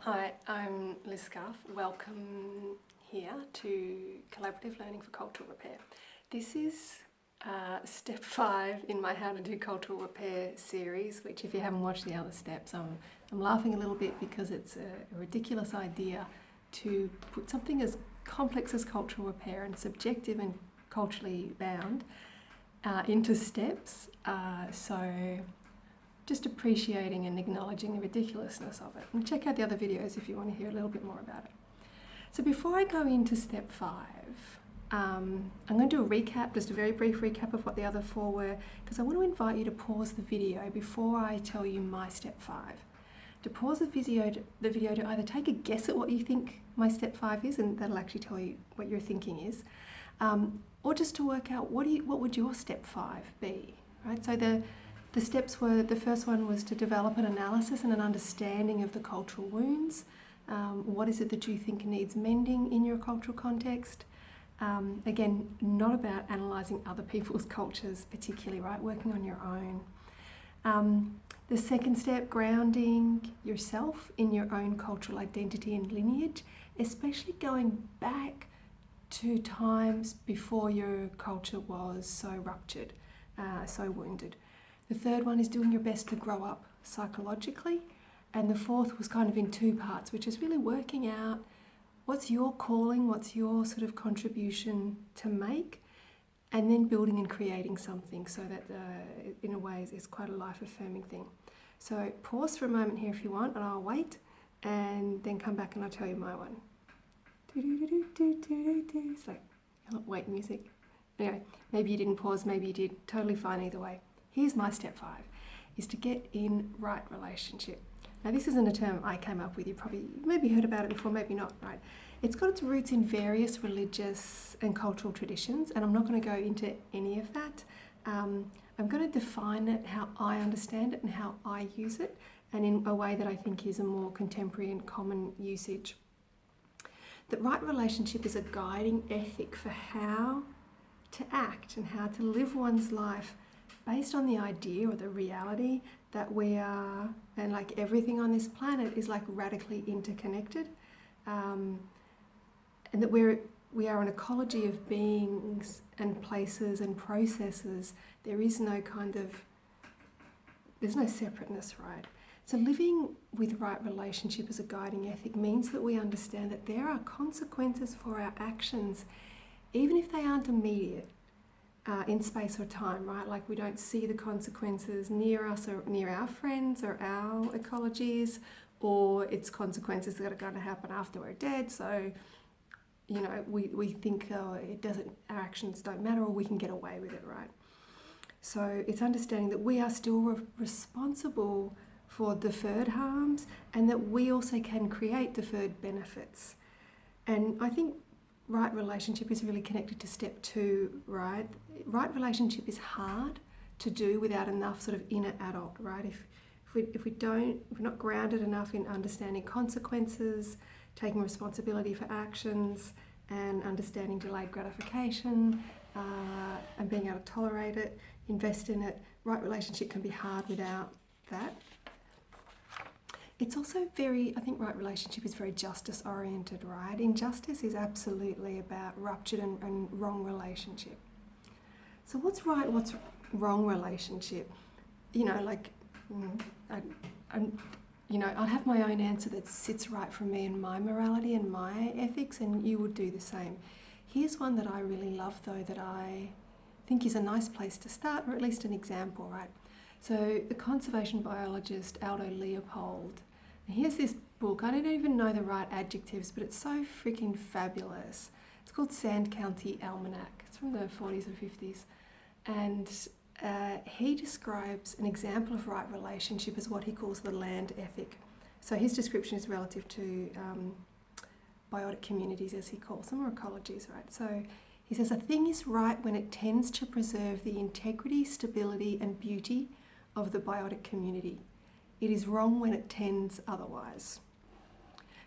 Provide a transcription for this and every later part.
Hi, I'm Liz Scarf. Welcome here to Collaborative Learning for Cultural Repair. This is step 5 in my How to Do Cultural Repair series, which if you haven't watched the other steps, I'm laughing a little bit because it's a ridiculous idea to put something as complex as cultural repair and subjective and culturally bound into steps. So just appreciating and acknowledging the ridiculousness of it. And check out the other videos if you want to hear a little bit more about it. So before I go into step 5, I'm going to do a recap, just a very brief recap of what the other 4 were, because I want to invite you to pause the video before I tell you my step 5. To pause the video to either take a guess at what you think my step 5 is, and that'll actually tell you what your thinking is, or just to work out what would your step 5 be, right? So the steps were, the first one was to develop an analysis and an understanding of the cultural wounds. What is it that you think needs mending in your cultural context? Again, not about analysing other people's cultures particularly, right? Working on your own. The second step, grounding yourself in your own cultural identity and lineage, especially going back to times before your culture was so ruptured, so wounded. The third one is doing your best to grow up psychologically. And the fourth was kind of in 2 parts, which is really working out what's your calling, what's your sort of contribution to make, and then building and creating something so that in a way is quite a life-affirming thing. So pause for a moment here if you want, and I'll wait, and then come back and I'll tell you my one. It's like wait music. Anyway, maybe you didn't pause, maybe you did. Totally fine either way. Here's my step 5, is to get in right relationship. Now this isn't a term I came up with, you probably maybe heard about it before, maybe not, right? It's got its roots in various religious and cultural traditions, and I'm not going to go into any of that. I'm going to define it how I understand it and how I use it, and in a way that I think is a more contemporary and common usage. That right relationship is a guiding ethic for how to act and how to live one's life based on the idea or the reality that we are, and like everything on this planet is like radically interconnected, and that we are an ecology of beings and places and processes. There's no separateness, right? So living with right relationship as a guiding ethic means that we understand that there are consequences for our actions, even if they aren't immediate. In space or time, right? Like we don't see the consequences near us or near our friends or our ecologies, or it's consequences that are going to happen after we're dead. So, you know, we think our actions don't matter, or we can get away with it, right? So it's understanding that we are still responsible for deferred harms, and that we also can create deferred benefits. And I think right relationship is really connected to step 2, right? Right relationship is hard to do without enough sort of inner adult, right? If we're not grounded enough in understanding consequences, taking responsibility for actions, and understanding delayed gratification, and being able to tolerate it, invest in it, right relationship can be hard without that. It's also I think right relationship is very justice oriented, right? Injustice is absolutely about ruptured and wrong relationship. So what's right, what's wrong relationship? You know, like, I'll have my own answer that sits right for me and my morality and my ethics, and you would do the same. Here's one that I really love though, that I think is a nice place to start, or at least an example, right? So the conservation biologist Aldo Leopold, he has this book, I don't even know the right adjectives, but it's so freaking fabulous. It's called Sand County Almanac. It's from the 40s or 50s. And he describes an example of right relationship as what he calls the land ethic. So his description is relative to biotic communities, as he calls them, or ecologies, right? So he says, a thing is right when it tends to preserve the integrity, stability, and beauty of the biotic community. It is wrong when it tends otherwise.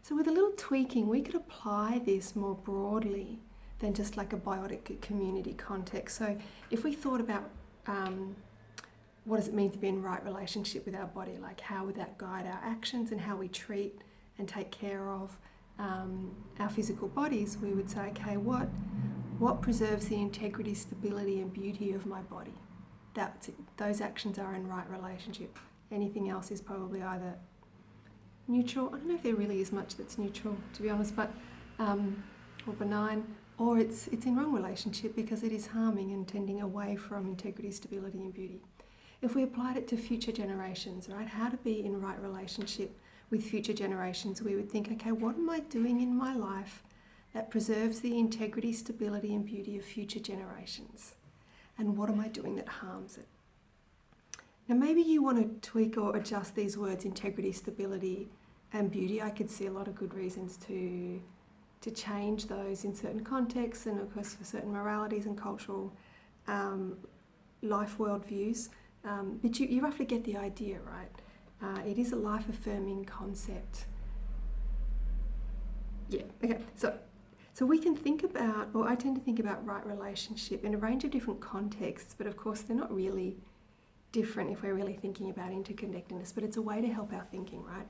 So with a little tweaking, we could apply this more broadly than just like a biotic community context. So if we thought about what does it mean to be in right relationship with our body, like how would that guide our actions and how we treat and take care of our physical bodies, we would say, okay, what preserves the integrity, stability and beauty of my body? That's it. Those actions are in right relationship. Anything else is probably either neutral. I don't know if there really is much that's neutral, to be honest, but or benign, or it's in wrong relationship because it is harming and tending away from integrity, stability and beauty. If we applied it to future generations, right, how to be in right relationship with future generations, we would think, okay, what am I doing in my life that preserves the integrity, stability and beauty of future generations? And what am I doing that harms it? Now maybe you want to tweak or adjust these words, integrity, stability and beauty. I could see a lot of good reasons to change those in certain contexts and of course for certain moralities and cultural life worldviews. But you roughly get the idea, right? It is a life-affirming concept. Yeah, okay, so we can think about, or I tend to think about right relationship in a range of different contexts, but of course they're not really different if we're really thinking about interconnectedness, but it's a way to help our thinking, right?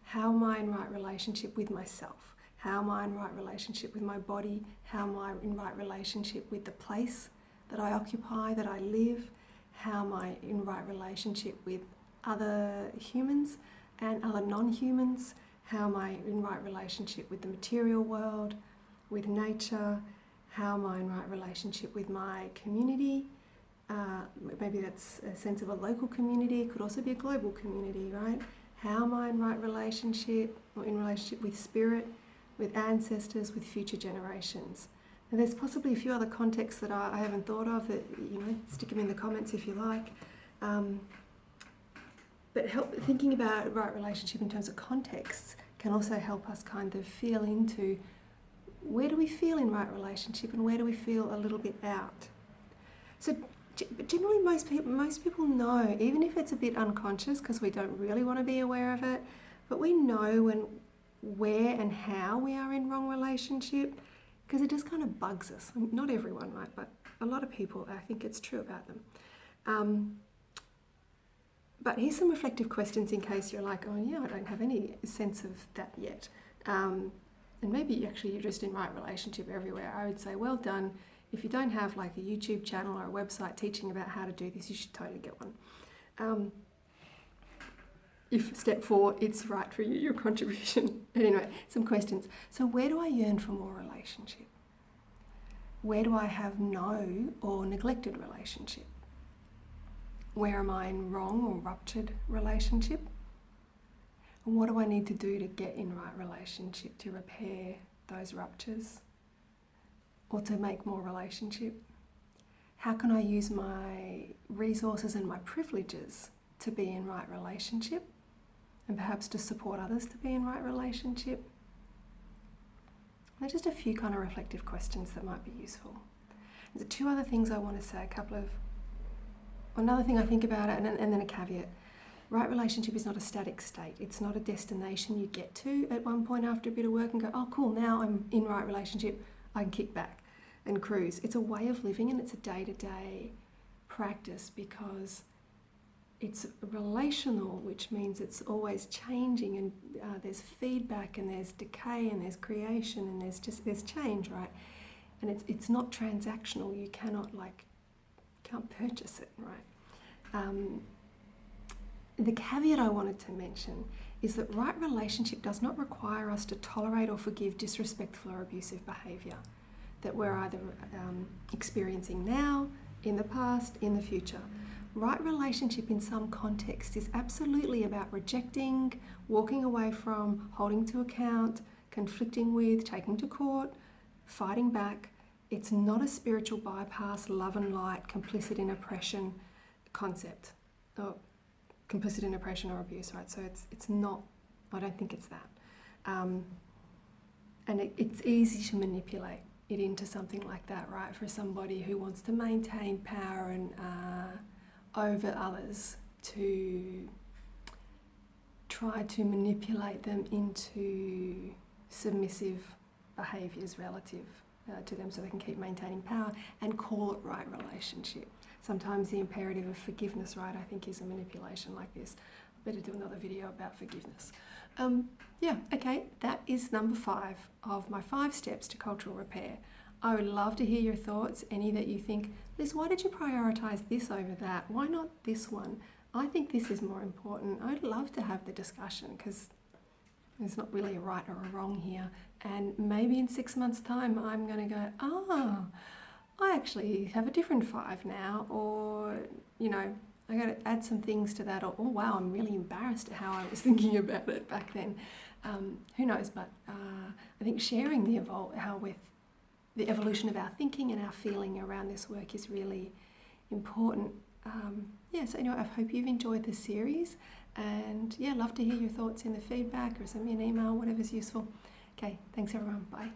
How am I in right relationship with myself? How am I in right relationship with my body? How am I in right relationship with the place that I occupy, that I live? How am I in right relationship with other humans and other non-humans? How am I in right relationship with the material world, with nature? How am I in right relationship with my community? Maybe that's a sense of a local community. It could also be a global community, right? How am I in right relationship or in relationship with spirit, with ancestors, with future generations? And there's possibly a few other contexts that I haven't thought of that, stick them in the comments if you like. But thinking about right relationship in terms of contexts can also help us kind of feel into where do we feel in right relationship and where do we feel a little bit out. So generally most people know, even if it's a bit unconscious because we don't really want to be aware of it, but we know where and how we are in wrong relationship because it just kind of bugs us. Not everyone, right, but a lot of people, I think it's true about them. But here's some reflective questions in case you're like, oh yeah, I don't have any sense of that yet. And maybe actually you're just in right relationship everywhere. I would say, well done. If you don't have like a YouTube channel or a website teaching about how to do this, you should totally get one. If step 4, it's right for you, your contribution. Anyway, some questions. So where do I yearn for more relationship? Where do I have no or neglected relationship? Where am I in wrong or ruptured relationship? And what do I need to do to get in right relationship to repair those ruptures or to make more relationship? How can I use my resources and my privileges to be in right relationship and perhaps to support others to be in right relationship? They're just a few kind of reflective questions that might be useful. There's 2 other things I want to say, another thing I think about it, and then a caveat. Right relationship is not a static state. It's not a destination you get to at one point after a bit of work and go, oh cool, now I'm in right relationship, I can kick back and cruise. It's a way of living and it's a day-to-day practice because it's relational, which means it's always changing and there's feedback and there's decay and there's creation and there's change, right? And it's not transactional. You can't purchase it, right? The caveat I wanted to mention is that right relationship does not require us to tolerate or forgive disrespectful or abusive behaviour that we're either experiencing now, in the past, in the future. Right relationship in some contexts is absolutely about rejecting, walking away from, holding to account, conflicting with, taking to court, fighting back. It's not a spiritual bypass, love and light, complicit in oppression concept, or complicit in oppression or abuse, right? So it's not, I don't think it's that. And it's easy to manipulate it into something like that, right? For somebody who wants to maintain power and over others, to try to manipulate them into submissive behaviours relative to them so they can keep maintaining power and call it right relationship. Sometimes the imperative of forgiveness, right, I think is a manipulation like this. better do another video about forgiveness. Yeah, okay, that is number 5 of my 5 steps to cultural repair. I would love to hear your thoughts, any that you think, Liz, why did you prioritise this over that? Why not this one? I think this is more important. I'd love to have the discussion because there's not really a right or a wrong here. And maybe in 6 months' time, I'm going to go, I actually have a different 5 now, or, you know, I got to add some things to that, or, oh wow, I'm really embarrassed at how I was thinking about it back then. Who knows, but I think sharing the evolution of our thinking and our feeling around this work is really important. So anyway, I hope you've enjoyed this series, and yeah, love to hear your thoughts in the feedback, or send me an email, whatever's useful. Okay, thanks everyone, bye.